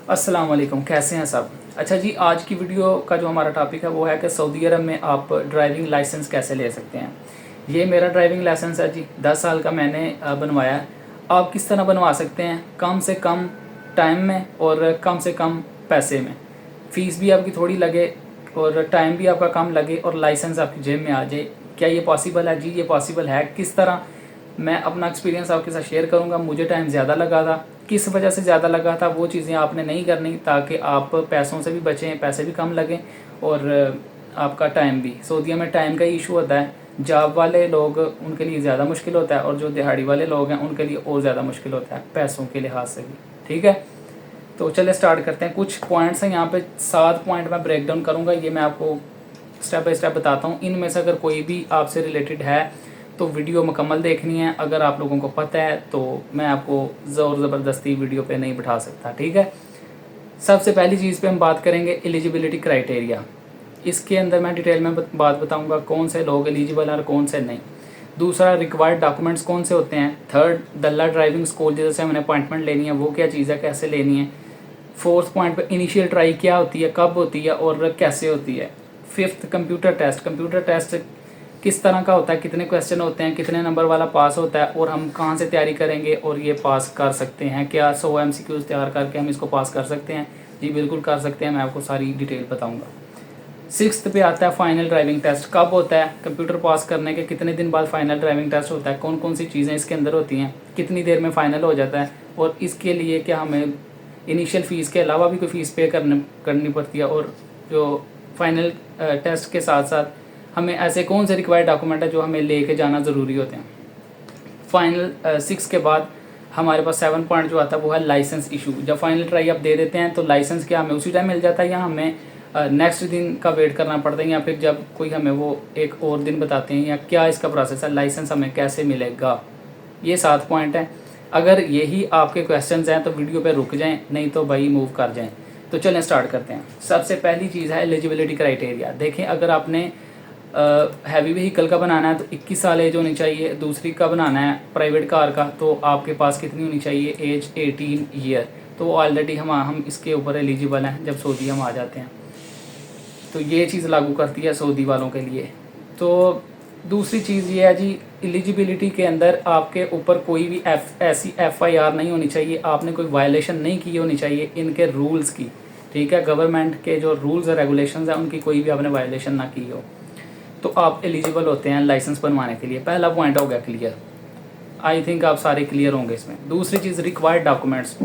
अस्सलाम वालेकुम, कैसे हैं सब। अच्छा जी, आज की वीडियो का जो हमारा टॉपिक है वो है कि सऊदी अरब में आप ड्राइविंग लाइसेंस कैसे ले सकते हैं। ये मेरा ड्राइविंग लाइसेंस है जी, 10 साल का मैंने बनवाया है। आप किस तरह बनवा सकते हैं, कम से कम टाइम में और कम से कम पैसे में। फ़ीस भी आपकी थोड़ी लगे और टाइम भी आपका कम लगे और लाइसेंस आपकी जेब में आ जाए। क्या ये पॉसिबल है? जी ये पॉसिबल है। किस तरह, मैं अपना एक्सपीरियंस आपके साथ शेयर करूंगा। मुझे टाइम ज़्यादा लगा था, किस वजह से ज़्यादा लगा था वो चीज़ें आपने नहीं करनी, ताकि आप पैसों से भी बचें, पैसे भी कम लगें और आपका टाइम भी। सऊदीया में टाइम का ही इशू होता है। जॉब वाले लोग, उनके लिए ज़्यादा मुश्किल होता है और जो दिहाड़ी वाले लोग हैं उनके लिए और ज़्यादा मुश्किल होता है पैसों के लिहाज से भी। ठीक है, तो चलिए स्टार्ट करते हैं। कुछ पॉइंट्स हैं यहाँ पे, 7 पॉइंट मैं ब्रेक डाउन करूँगा। ये मैं आपको स्टेप बाय स्टेप बताता हूँ। इनमें से अगर कोई भी आपसे रिलेटेड है तो वीडियो मुकम्मल देखनी है। अगर आप लोगों को पता है तो मैं आपको ज़ोर ज़बरदस्ती वीडियो पे नहीं बिठा सकता। ठीक है, सबसे पहली चीज़ पे हम बात करेंगे एलिजिबिलिटी क्राइटेरिया। इसके अंदर मैं डिटेल में बात बताऊंगा कौन से लोग एलिजिबल हैं और कौन से नहीं। दूसरा, रिक्वायर्ड डॉक्यूमेंट्स कौन से होते हैं। थर्ड, दल्ला ड्राइविंग स्कूल जैसे हमने अपॉइंटमेंट लेनी है वो क्या चीज़ है, कैसे लेनी है। फोर्थ पॉइंट पे इनिशियल ट्राई क्या होती है, कब होती है और कैसे होती है। Fifth, computer test. Computer test किस तरह का होता है, कितने क्वेश्चन होते हैं, कितने नंबर वाला पास होता है और हम कहाँ से तैयारी करेंगे और ये पास कर सकते हैं। क्या 100 MCQs तैयार करके हम इसको पास कर सकते हैं? जी बिल्कुल कर सकते हैं, मैं आपको सारी डिटेल बताऊँगा। सिक्स्थ पे आता है फाइनल ड्राइविंग टेस्ट। कब होता है? कंप्यूटर पास करने के कितने दिन बाद फाइनल ड्राइविंग टेस्ट होता है, कौन कौन सी चीज़ें इसके अंदर होती हैं, कितनी देर में फाइनल हो जाता है और इसके लिए क्या हमें इनिशियल फ़ीस के अलावा भी कोई फ़ीस पे करनी पड़ती है। और जो फाइनल टेस्ट के साथ साथ हमें ऐसे कौन से रिक्वायर्ड डॉक्यूमेंट है जो हमें लेके जाना ज़रूरी होते हैं। फाइनल 6 के बाद हमारे पास 7 पॉइंट जो आता है वो है लाइसेंस इशू। जब फाइनल ट्राई आप दे देते हैं तो लाइसेंस क्या हमें उसी टाइम मिल जाता है या हमें नेक्स्ट दिन का वेट करना पड़ता है, या फिर जब कोई हमें वो एक और दिन बताते हैं, या क्या इसका प्रोसेस है, लाइसेंस हमें कैसे मिलेगा। ये 7 पॉइंट हैं। अगर यही आपके क्वेश्चंस हैं तो वीडियो पे रुक जाएं, नहीं तो भाई मूव कर जाएं। तो चलें स्टार्ट करते हैं। सबसे पहली चीज़ है एलिजिबिलिटी क्राइटेरिया। देखें, अगर आपने हैवी व्हीकल का बनाना है तो 21 साल एज होनी चाहिए। दूसरी का बनाना है प्राइवेट कार का तो आपके पास कितनी होनी चाहिए, एज 18 ईयर। तो ऑलरेडी हम इसके ऊपर एलिजिबल हैं जब सऊदी हम आ जाते हैं, तो ये चीज़ लागू करती है सऊदी वालों के लिए। तो दूसरी चीज़ ये है जी, एलिजिबिलिटी के अंदर आपके ऊपर कोई भी ऐसी FIR नहीं होनी चाहिए, आपने कोई वायलेशन नहीं की होनी चाहिए इनके रूल्स की। ठीक है, गवर्नमेंट के जो रूल्स और रेगुलेशंस हैं उनकी कोई भी आपने वायलेशन ना की हो, तो आप एलिजिबल होते हैं लाइसेंस बनवाने के लिए। पहला पॉइंट हो गया क्लियर। आई थिंक आप सारे क्लियर होंगे इसमें। दूसरी चीज़, रिक्वायर्ड डॉक्यूमेंट्स।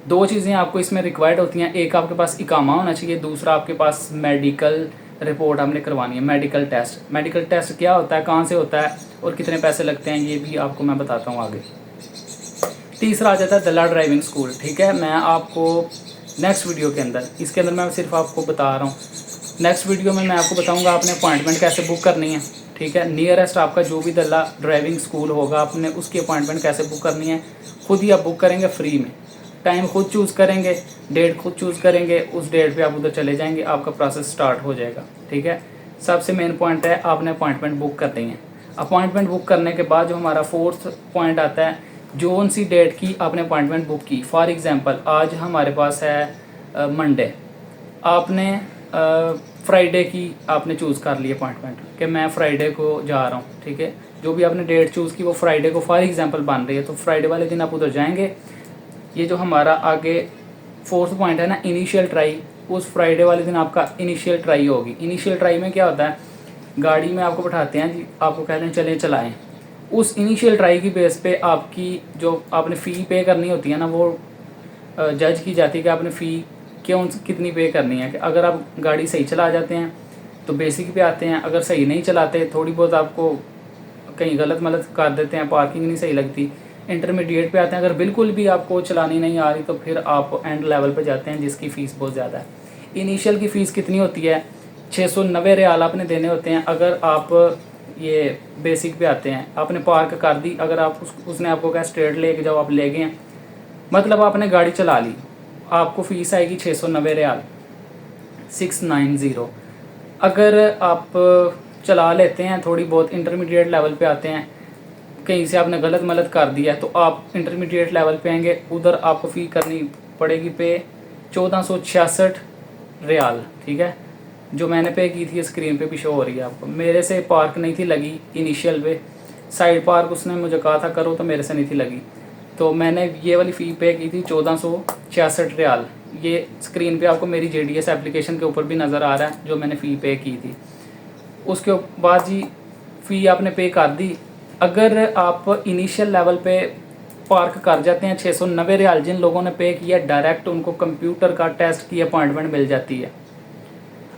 2 चीज़ें आपको इसमें रिक्वायर्ड होती हैं। एक, आपके पास इकामा होना चाहिए। दूसरा, आपके पास मेडिकल रिपोर्ट हमने करवानी है, मेडिकल टेस्ट। मेडिकल टेस्ट क्या होता है, कहाँ से होता है और कितने पैसे लगते हैं, ये भी आपको मैं बताता हूँ आगे। तीसरा आ जाता है दल्ला ड्राइविंग स्कूल। ठीक है, मैं आपको नेक्स्ट वीडियो के अंदर, इसके अंदर मैं सिर्फ आपको बता रहा हूँ। नेक्स्ट वीडियो में मैं आपको बताऊँगा आपने अपॉइंटमेंट कैसे बुक करनी है। ठीक है, नियरेस्ट आपका जो भी दल्ला ड्राइविंग स्कूल होगा आपने उसकी अपॉइंटमेंट कैसे बुक करनी है, खुद ही आप बुक करेंगे फ्री में। टाइम खुद चूज़ करेंगे, डेट खुद चूज़ करेंगे, उस डेट पे आप उधर चले जाएंगे, आपका प्रोसेस स्टार्ट हो जाएगा। ठीक है, सबसे मेन पॉइंट है आपने अपॉइंटमेंट बुक करनी है। अपॉइंटमेंट बुक करने के बाद जो हमारा 4th पॉइंट आता है, जो सी डेट की आपने अपॉइंटमेंट बुक की। फॉर एग्जांपल आज हमारे पास है मंडे, आपने फ्राइडे की आपने चूज़ कर ली अपॉइंटमेंट कि मैं फ्राइडे को जा रहा हूँ। ठीक है, जो भी आपने डेट चूज़ की वो फ्राइडे को फॉर एग्जांपल बन रही है, तो फ्राइडे वाले दिन आप उधर जाएंगे। ये जो हमारा आगे 4th पॉइंट है ना, इनिशियल ट्राई, उस फ्राइडे वाले दिन आपका इनिशियल ट्राई होगी। इनिशियल ट्राई में क्या होता है, गाड़ी में आपको बैठाते हैं जी, आपको कहते हैं चलें चलाएं। उस इनिशियल ट्राई की बेस पे आपकी जो आपने फ़ी पे करनी होती है ना, वो जज की जाती है कि आपने फ़ी क्यों कितनी पे करनी है। कि अगर आप गाड़ी सही चला जाते हैं तो बेसिक पे आते हैं, अगर सही नहीं चलाते, थोड़ी बहुत आपको कहीं गलत मलत कर देते हैं, पार्किंग नहीं सही लगती, इंटरमीडिएट पे आते हैं। अगर बिल्कुल भी आपको चलानी नहीं आ रही तो फिर आप एंड लेवल पे जाते हैं जिसकी फ़ीस बहुत ज़्यादा है। इनिशियल की फ़ीस कितनी होती है, 690 रियाल आपने देने होते हैं। अगर आप ये बेसिक पे आते हैं, आपने पार्क कर दी, अगर आप उसने आपको कहा स्ट्रेट लेके जाओ, आप ले गए, मतलब आपने गाड़ी चला ली, आपको फ़ीस आएगी 690 रियाल, 690। अगर आप चला लेते हैं थोड़ी बहुत, इंटरमीडिएट लेवल पे आते हैं, कहीं से आपने गलत मलत कर दिया तो आप इंटरमीडिएट लेवल पे आएंगे, उधर आपको फ़ी करनी पड़ेगी पे 1466 रियाल, ठीक है, जो मैंने पे की थी स्क्रीन पे भी शो हो रही है आपको। मेरे से पार्क नहीं थी लगी इनिशियल पे, साइड पार्क उसने मुझे कहा था करो तो मेरे से नहीं थी लगी, तो मैंने ये वाली फ़ी पे की थी 1466 रियाल। ये स्क्रीन पे आपको मेरी JDS एप्लीकेशन के ऊपर भी नज़र आ रहा है जो मैंने फ़ी पे की थी। उसके बाद जी फ़ी आपने पे कर दी। अगर आप इनिशियल लेवल पे पार्क कर जाते हैं 690 रियाल, जिन लोगों ने पे किया डायरेक्ट उनको कंप्यूटर का टेस्ट की अपॉइंटमेंट मिल जाती है।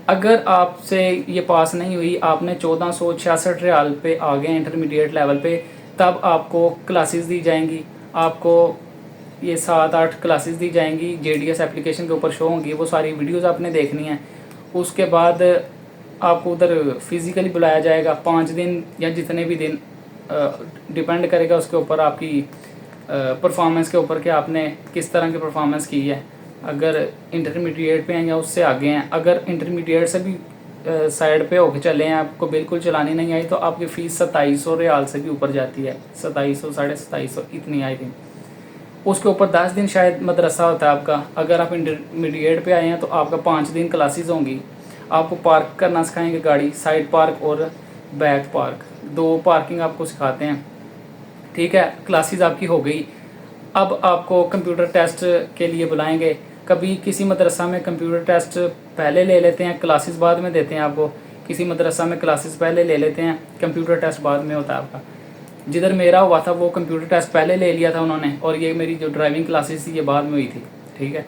अगर आपसे ये पास नहीं हुई, आपने 1466 रियाल पे आ गए इंटरमीडिएट लेवल पे, तब आपको क्लासेस दी जाएंगी। आपको ये 7-8 क्लासेस दी जाएंगी, JDS एप्लीकेशन के ऊपर शो होंगी, वो सारी वीडियोस आपने देखनी है। उसके बाद आपको उधर फिज़िकली बुलाया जाएगा 5 दिन या जितने भी दिन, डिपेंड करेगा उसके ऊपर आपकी परफॉर्मेंस के ऊपर कि आपने किस तरह की परफॉर्मेंस की है। अगर इंटरमीडिएट पे हैं या उससे आगे हैं, अगर इंटरमीडिएट से भी साइड पे होके चले हैं, आपको बिल्कुल चलानी नहीं आई, तो आपकी फ़ीस 2700 रियाल से भी ऊपर जाती है, 2700 2750 इतनी आई थी। उसके ऊपर 10 दिन शायद मदरसा होता है आपका। अगर आप इंटरमीडिएट पे आए हैं तो आपका 5 दिन क्लासेस होंगी। आपको पार्क करना सिखाएंगे गाड़ी, साइड पार्क और बैक पार्क, 2 पार्किंग आपको सिखाते हैं, ठीक है। क्लासेस आपकी हो गई। अब आपको कंप्यूटर टेस्ट के लिए बुलाएंगे। कभी किसी मदरसा में कंप्यूटर टेस्ट पहले ले लेते हैं, क्लासेस बाद में देते हैं आपको। किसी मदरसा में क्लासेस पहले ले लेते हैं, कंप्यूटर टेस्ट बाद में होता है आपका। जिधर मेरा हुआ था वो कंप्यूटर टेस्ट पहले ले लिया था उन्होंने, और ये मेरी जो ड्राइविंग क्लासेस थी ये बाद में हुई थी, ठीक है।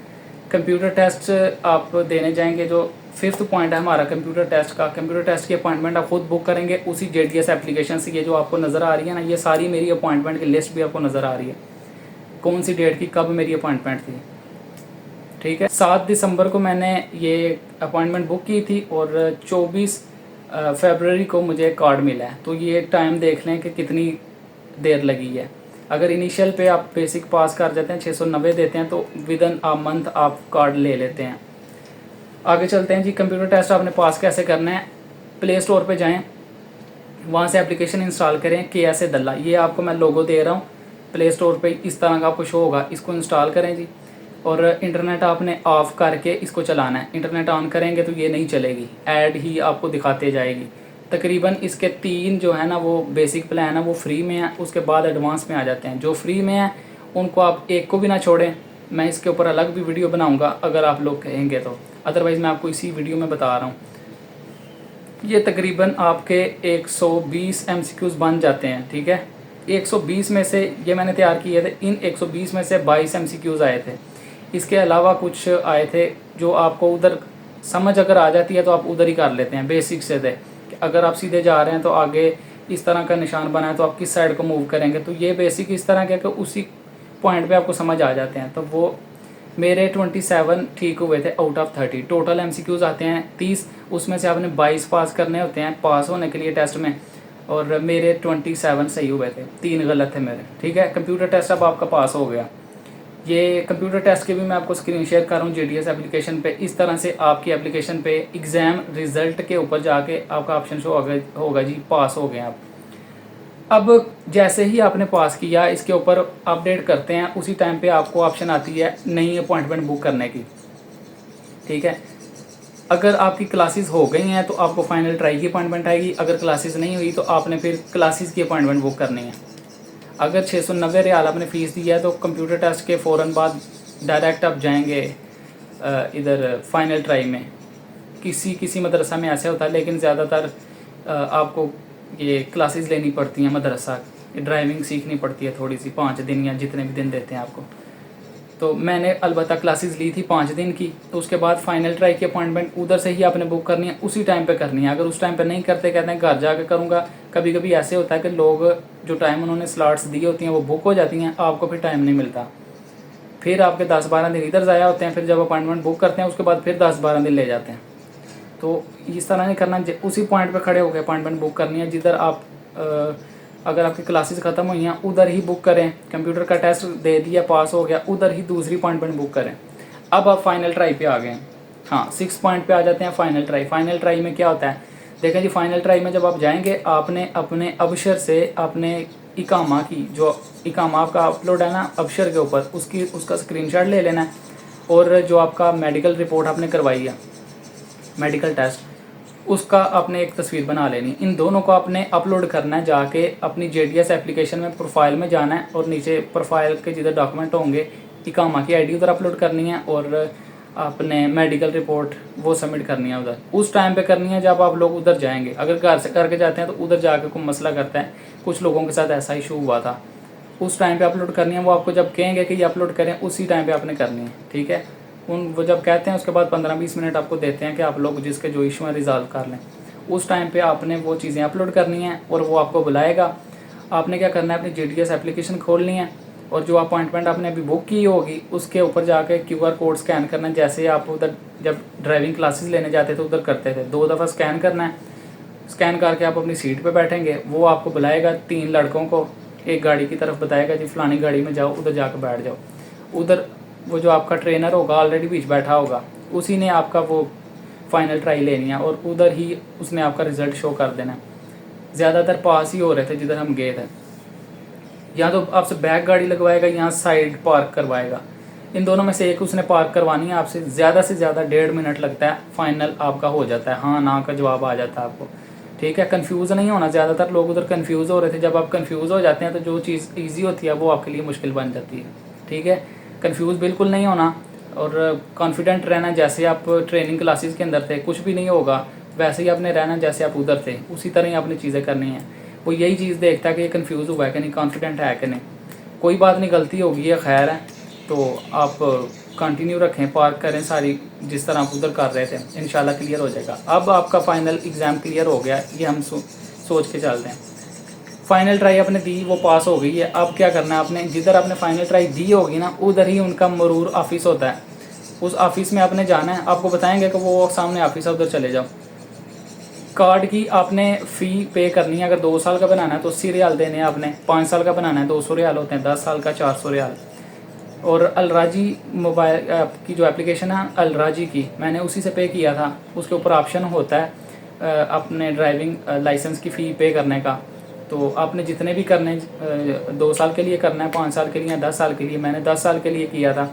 कंप्यूटर टेस्ट आप देने जाएंगे, जो 5th पॉइंट है हमारा कंप्यूटर टेस्ट का। कंप्यूटर टेस्ट की अपॉइंटमेंट आप खुद बुक करेंगे उसी JDS एप्लीकेशन से। ये जो आपको नज़र आ रही है ना, ये सारी मेरी अपॉइंटमेंट की लिस्ट भी आपको नज़र आ रही है, कौन सी डेट की कब मेरी अपॉइंटमेंट थी, ठीक है। 7 दिसंबर को मैंने ये अपॉइंटमेंट बुक की थी और 24 फरवरी को मुझे कार्ड मिला है। तो ये टाइम देख लें कि कितनी देर लगी है। अगर इनिशियल पे आप बेसिक पास कर जाते हैं, 690 देते हैं, तो विदिन अ मंथ आप कार्ड ले लेते हैं। आगे चलते हैं जी। कंप्यूटर टेस्ट आपने पास कैसे करना है, प्ले स्टोर पे जाएं, वहाँ से एप्लीकेशन इंस्टॉल करें KS दल्ला। ये आपको मैं लोगो दे रहा हूँ, प्ले स्टोर पे इस तरह का आपको शो होगा, इसको इंस्टॉल करें जी। और इंटरनेट आपने ऑफ करके इसको चलाना है। इंटरनेट ऑन करेंगे तो ये नहीं चलेगी, ऐड ही आपको दिखाते जाएगी। तकरीबन इसके 3 जो है ना वो बेसिक प्लान है वो फ्री में है, उसके बाद एडवांस में आ जाते हैं। जो फ्री में है उनको आप एक को भी ना छोड़ें, मैं इसके ऊपर अलग भी वीडियो बनाऊंगा अगर आप लोग कहेंगे तो, अदरवाइज़ मैं आपको इसी वीडियो में बता रहा हूँ। ये तकरीबन आपके 120 MCQs बन जाते हैं, ठीक है। 120 में से ये मैंने तैयार किए थे, इन 120 में से 22 MCQs आए थे। इसके अलावा कुछ आए थे जो आपको उधर समझ अगर आ जाती है तो आप उधर ही कर लेते हैं, बेसिक से थे। अगर आप सीधे जा रहे हैं तो आगे इस तरह का निशान बना है तो आप किस साइड को मूव करेंगे, तो ये बेसिक इस तरह के कि उसी पॉइंट पे आपको समझ आ जाते हैं। तो वो मेरे 27 ठीक हुए थे आउट ऑफ 30। टोटल MCQs आते हैं 30, उसमें से आपने 22 पास करने होते हैं पास होने के लिए टेस्ट में, और मेरे 27 सही हुए थे, 3 गलत थे मेरे, ठीक है। कंप्यूटर टेस्ट अब आपका पास हो गया। ये कंप्यूटर टेस्ट के भी मैं आपको स्क्रीन शेयर कर रहा हूँ JDS एप्लीकेशन पे। इस तरह से आपकी एप्लीकेशन पे एग्ज़ाम रिज़ल्ट के ऊपर जाके आपका ऑप्शन शो होगा जी, पास हो गए आप। अब जैसे ही आपने पास किया, इसके ऊपर अपडेट करते हैं, उसी टाइम पे आपको ऑप्शन आती है नई अपॉइंटमेंट बुक करने की, ठीक है। अगर आपकी क्लासेस हो गई हैं तो आपको फाइनल ट्राई की अपॉइंटमेंट आएगी। अगर क्लासेस नहीं हुई तो आपने फिर क्लासेस की अपॉइंटमेंट बुक करनी है। अगर 690 रियाल आपने फ़ीस दी है तो कंप्यूटर टेस्ट के फ़ौरन बाद डायरेक्ट आप जाएंगे इधर फाइनल ट्राई में। किसी मदरसा में ऐसे होता है, लेकिन ज़्यादातर आपको ये क्लासेस लेनी पड़ती हैं मदरसा, ड्राइविंग सीखनी पड़ती है थोड़ी सी, 5 दिन या जितने भी दिन देते हैं आपको। तो मैंने अलबत्ता क्लासेस ली थी 5 दिन की। तो उसके बाद फाइनल ट्राई की अपॉइंटमेंट उधर से ही आपने बुक करनी है, उसी टाइम पे करनी है। अगर उस टाइम पे नहीं करते, कहते हैं घर जाकर करूँगा, कभी कभी ऐसे होता है कि लोग जो टाइम उन्होंने स्लॉट्स दी होती हैं वो बुक हो जाती हैं, आपको फिर टाइम नहीं मिलता, फिर आपके 10-12 दिन इधर ज़ाया होते हैं। फिर जब अपॉइंटमेंट बुक करते हैं उसके बाद फिर 10-12 दिन ले जाते हैं। तो इस तरह नहीं करना, उसी पॉइंट पे खड़े होकर अपॉइंटमेंट बुक करनी है। जिधर आप अगर आपकी क्लासेस ख़त्म हुई हैं उधर ही बुक करें। कंप्यूटर का टेस्ट दे दिया, पास हो गया, उधर ही दूसरी अपॉइंटमेंट बुक करें। अब आप फाइनल ट्राई पे आ गए हैं, हाँ 6 पॉइंट पे आ जाते हैं फाइनल ट्राई। फाइनल ट्राई में क्या होता है, देखें जी, फाइनल ट्राई में जब आप जाएंगे आपने अपने अबशर से अपने इकामा की, जो इकामा आपका अपलोड है ना अबशर के ऊपर, उसका स्क्रीनशॉट ले लेना है और जो आपका मेडिकल रिपोर्ट आपने करवाई है, मेडिकल टेस्ट, उसका आपने एक तस्वीर बना लेनी। इन दोनों को आपने अपलोड करना है, जाके अपनी JDS एप्लीकेशन में प्रोफाइल में जाना है और नीचे प्रोफाइल के जिधर डॉक्यूमेंट होंगे इकामा की ID उधर अपलोड करनी है और आपने मेडिकल रिपोर्ट वो सबमिट करनी है उधर। उस टाइम पे करनी है जब आप लोग उधर जाएंगे। अगर घर से करके जाते हैं तो उधर जाके कोई मसला करता है, कुछ लोगों के साथ ऐसा इशू हुआ था। उस टाइम पे अपलोड करनी है। वो आपको जब कहेंगे कि ये अपलोड करें उसी टाइम पे आपने करनी है, ठीक है। वो जब कहते हैं उसके बाद 15-20 मिनट आपको देते हैं कि आप लोग जिसके जो इशू है रिजॉल्व कर लें। उस टाइम पे आपने वो चीज़ें अपलोड करनी है और वो आपको बुलाएगा। आपने क्या करना है, अपनी JDS एप्लीकेशन खोलनी है और जो अपॉइंटमेंट आपने अभी बुक की होगी उसके ऊपर जाके QR कोड स्कैन करना है। जैसे आप उधर जब ड्राइविंग क्लासेस लेने जाते थे उधर करते थे, 2 दफ़ा स्कैन करना है। स्कैन करके आप अपनी सीट पे बैठेंगे, वो आपको बुलाएगा, 3 लड़कों को एक गाड़ी की तरफ बताएगा, जी फलानी गाड़ी में जाओ, उधर जाकर बैठ जाओ। उधर वो जो आपका ट्रेनर होगा ऑलरेडी बीच बैठा होगा, उसी ने आपका वो फाइनल ट्राई लेनी है और उधर ही उसने आपका रिज़ल्ट शो कर देना है। ज़्यादातर पास ही हो रहे थे जिधर हम गए थे। या तो आपसे बैक गाड़ी लगवाएगा या साइड पार्क करवाएगा, इन दोनों में से एक उसने पार्क करवानी है आपसे। ज़्यादा से ज़्यादा 1.5 मिनट लगता है, फाइनल आपका हो जाता है, हाँ ना का जवाब आ जाता है आपको, ठीक है। कंफ्यूज नहीं होना। ज़्यादातर लोग उधर कंफ्यूज हो रहे थे। जब आप कंफ्यूज हो जाते हैं तो जो चीज़ ईजी होती है वो आपके लिए मुश्किल बन जाती है, ठीक है। कंफ्यूज बिल्कुल नहीं होना और कॉन्फिडेंट रहना। जैसे आप ट्रेनिंग क्लासेस के अंदर थे, कुछ भी नहीं होगा, वैसे ही आपने रहना जैसे आप उधर थे, उसी तरह ही आपने चीज़ें करनी है। वो यही चीज़ देखता है कि ये कन्फ्यूज़ हुआ है कि नहीं, कॉन्फिडेंट है कि नहीं। कोई बात नहीं, गलती होगी, ये खैर है। तो आप कंटिन्यू रखें, पार्क करें सारी जिस तरह आप उधर कर रहे थे, इंशाल्लाह क्लियर हो जाएगा। अब आपका फ़ाइनल एग्ज़ाम क्लियर हो गया, ये हम सोच के चलते हैं। फाइनल ट्राई आपने दी, वो पास हो गई है। अब क्या करना है, आपने जिधर आपने फाइनल ट्राई दी होगी ना, उधर ही उनका मरूर ऑफिस होता है, उस ऑफिस में आपने जाना है। आपको बताएंगे कि वो सामने ऑफिस है, उधर चले जाओ। कार्ड की आपने फ़ी पे करनी है। अगर 2 साल का बनाना है तो 80 रियाल देने हैं आपने, 5 साल का बनाना है 200 रियाल होते हैं, 10 साल का 400 रियाल। और अलराजी मोबाइल की जो एप्लीकेशन है अलराजी की, मैंने उसी से पे किया था। उसके ऊपर ऑप्शन होता है अपने ड्राइविंग लाइसेंस की फ़ी पे करने का। तो आपने जितने भी करने 2 साल के लिए करना है, 5 साल के लिए या 10 साल के लिए, मैंने 10 साल के लिए किया था।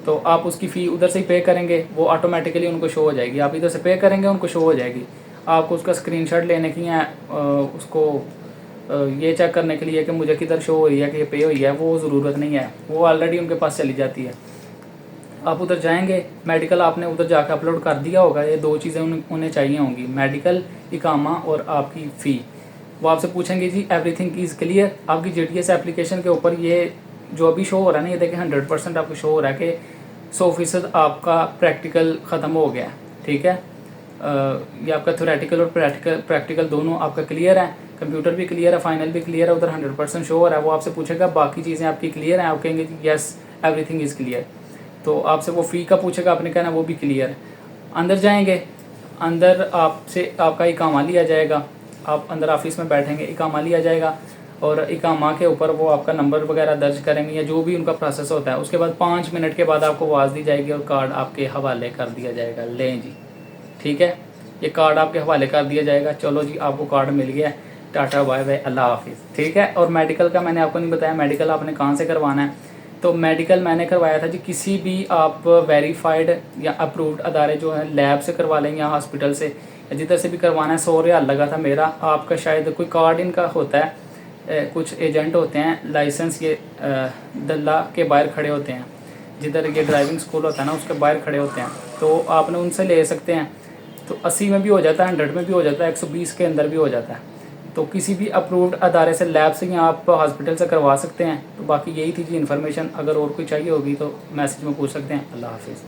तो आप उसकी फ़ी उधर से ही पे करेंगे, वो ऑटोमेटिकली उनको शो हो जाएगी। आप इधर से पे करेंगे, उनको शो हो जाएगी। आपको उसका स्क्रीनशॉट लेने की है, उसको ये चेक करने के लिए कि मुझे किधर शो हो रही है कि ये पे हुई है, वो ज़रूरत नहीं है, वो ऑलरेडी उनके पास चली जाती है। आप उधर जाएंगे, मेडिकल आपने उधर जाकर अपलोड कर दिया होगा। ये 2 चीज़ें उन्हें चाहिए होंगी, मेडिकल, इकामा और आपकी फ़ी। वो आपसे पूछेंगे जी एवरीथिंग इज़ क्लियर। आपकी JDS एप्लीकेशन के ऊपर ये जो अभी शो हो रहा है ना, ये देखें 100% आपको शो हो रहा है कि 100% आपका प्रैक्टिकल ख़त्म हो गया, ठीक है। ये आपका थ्योरेटिकल और प्रैक्टिकल दोनों आपका क्लियर है। कंप्यूटर भी क्लियर है, फाइनल भी क्लियर है, उधर 100% शो हो रहा है। वो आपसे पूछेगा बाकी चीज़ें आपकी क्लियर हैं, आप कहेंगे जी यस एवरीथिंग इज़ क्लियर। तो आपसे वो फ़ी का पूछेगा, आपने कहना वो भी क्लियर है। अंदर जाएंगे, अंदर आपसे आपका इकामा लिया जाएगा। आप अंदर ऑफिस में बैठेंगे, इकामा लिया जाएगा और इकामा के ऊपर वो आपका नंबर वगैरह दर्ज करेंगे या जो भी उनका प्रोसेस होता है। उसके बाद 5 मिनट के बाद आपको आवाज़ दी जाएगी और कार्ड आपके हवाले कर दिया जाएगा। लें जी, ठीक है, ये कार्ड आपके हवाले कर दिया जाएगा। चलो जी, आपको कार्ड मिल गया, टाटा बाय बाय, अल्लाह हाफिज़, ठीक है। और मेडिकल का मैंने आपको नहीं बताया, मेडिकल आपने कहाँ से करवाना है। तो मेडिकल मैंने करवाया था जी, किसी भी आप वेरीफाइड या अप्रूव्ड अदारे जो है लैब से करवा लें या हॉस्पिटल से, जिधर से भी करवाना है। 100 रियाल लगा था मेरा। आपका शायद कोई कार्ड इनका होता है, कुछ एजेंट होते हैं लाइसेंस, ये दल्ला के बाहर खड़े होते हैं, जिधर ये ड्राइविंग स्कूल होता है ना उसके बाहर खड़े होते हैं, तो आपने उनसे ले सकते हैं। तो 80 में भी हो जाता है, 100 में भी हो जाता है, 120 के अंदर भी हो जाता है। तो किसी भी अप्रूव्ड अदारे से, लैब से या आप हॉस्पिटल से करवा सकते हैं। तो बाकी यही थी जी इन्फॉर्मेशन। अगर और कोई चाहिए होगी तो मैसेज में पूछ सकते हैं। अल्लाह हाफिज़।